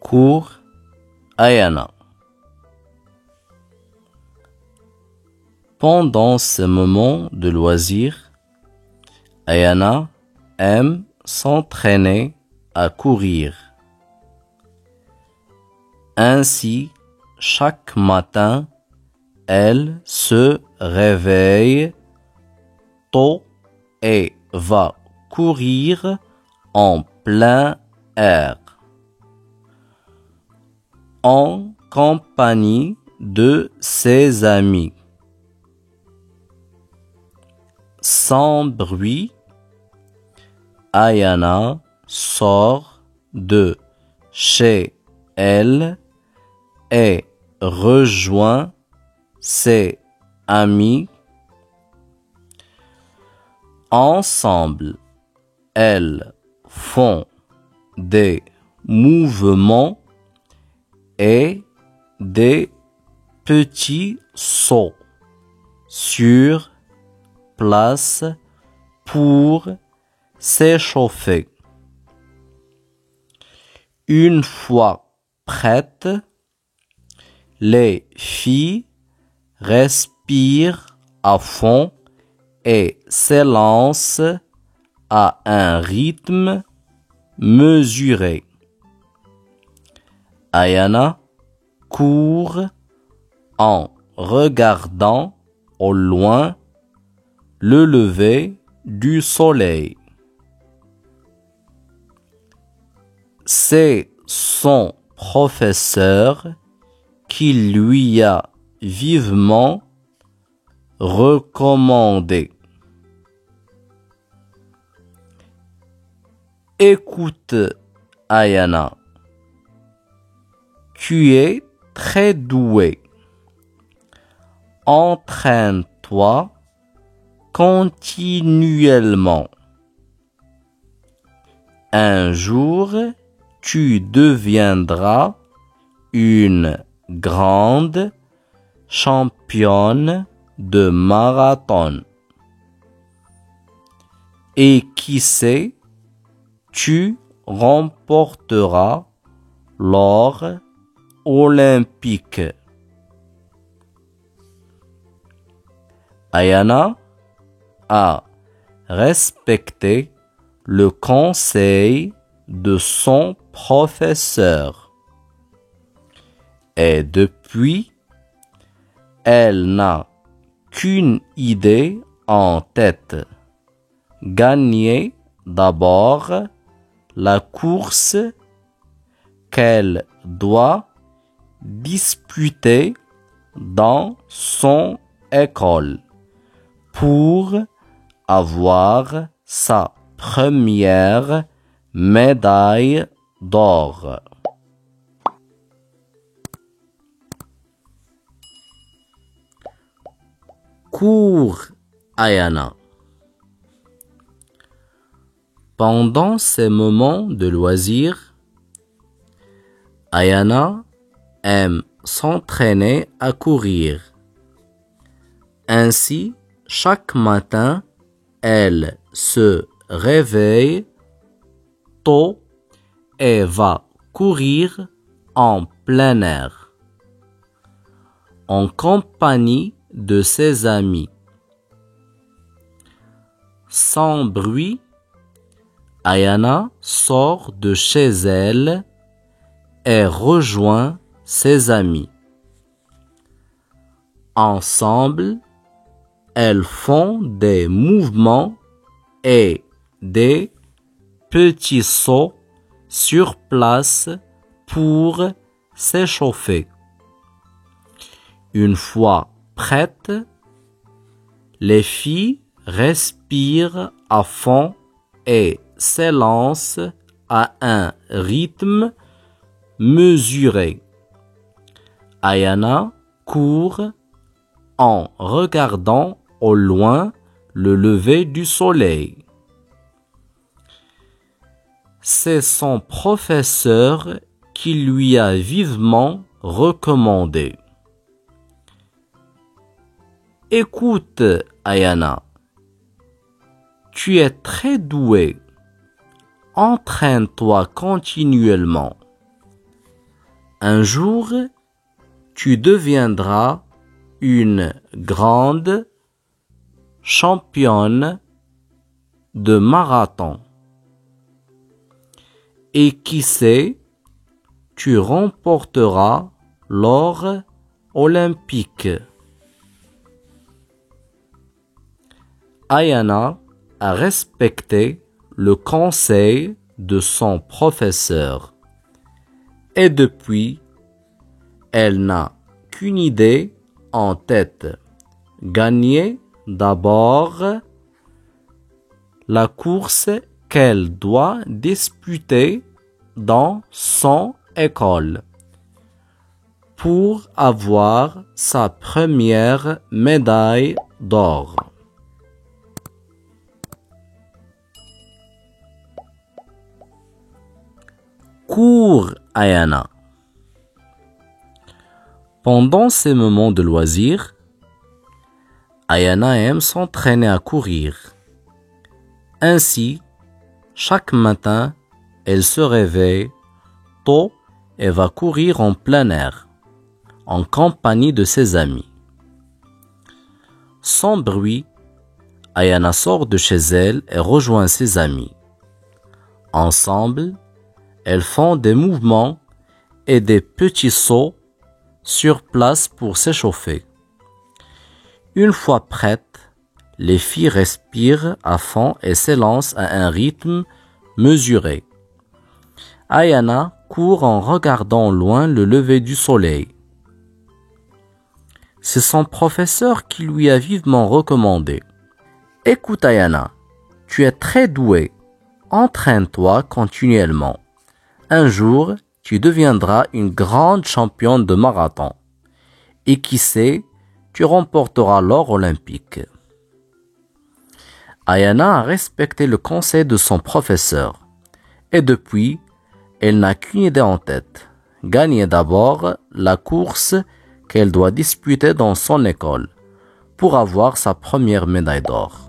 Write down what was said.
cours Ayana. Pendant ce moment de loisir, Ayana aime s'entraîner à courir. Ainsi, chaque matin, elle se réveille tôt et va courir en plein air, en compagnie de ses amis. Sans bruit, Ayana sort de chez elle et rejoint ses amis. Ensemble, elles font des mouvements et des petits sauts sur place pour s'échauffer. Une fois prêtes, les filles respirent à fond et s'élancent à un rythme mesuré. Ayana court en regardant au loin le lever du soleil. C'est son professeur qui lui a vivement recommandé. Écoute, Ayana, tu es très douée. Entraîne-toi continuellement. Un jour, tu deviendras une grande championne de marathon. Et qui sait, tu remporteras l'or olympique. Ayana a respecté le conseil de son professeur. Et depuis, elle n'a qu'une idée en tête. Gagner d'abord la course qu'elle doit disputer dans son école pour avoir sa première médaille d'or. Cours Ayana. Pendant ces moments de loisir, Ayana aime s'entraîner à courir. Ainsi, chaque matin, elle se réveille tôt et va courir en plein air, en compagnie de ses amis. Sans bruit, Ayana sort de chez elle et rejoint ses amis. Ensemble, elles font des mouvements et des petits sauts sur place pour s'échauffer. Une fois prêtes, les filles respirent à fond et s'élancent à un rythme mesuré. Ayana court en regardant au loin le lever du soleil. C'est son professeur qui lui a vivement recommandé. Écoute, Ayana, tu es très douée. Entraîne-toi continuellement. Un jour, tu deviendras une grande championne de marathon. Et qui sait, tu remporteras l'or olympique. Ayana a respecté le conseil de son professeur. Et depuis, elle n'a qu'une idée en tête. Gagner d'abord la course qu'elle doit disputer dans son école pour avoir sa première médaille d'or. Cours, Ayana. Pendant ces moments de loisir, Ayana aime s'entraîner à courir. Ainsi, chaque matin, elle se réveille tôt et va courir en plein air, en compagnie de ses amis. Sans bruit, Ayana sort de chez elle et rejoint ses amis. Ensemble, elles font des mouvements et des petits sauts sur place pour s'échauffer. Une fois prêtes, les filles respirent à fond et s'élancent à un rythme mesuré. Ayana court en regardant loin le lever du soleil. C'est son professeur qui lui a vivement recommandé. « Écoute Ayana, tu es très douée. Entraîne-toi continuellement. Un jour, tu deviendras une grande championne de marathon. Et qui sait, tu remporteras l'or olympique. » Ayana a respecté le conseil de son professeur. Et depuis, elle n'a qu'une idée en tête. Gagner d'abord la course qu'elle doit disputer dans son école pour avoir sa première médaille d'or.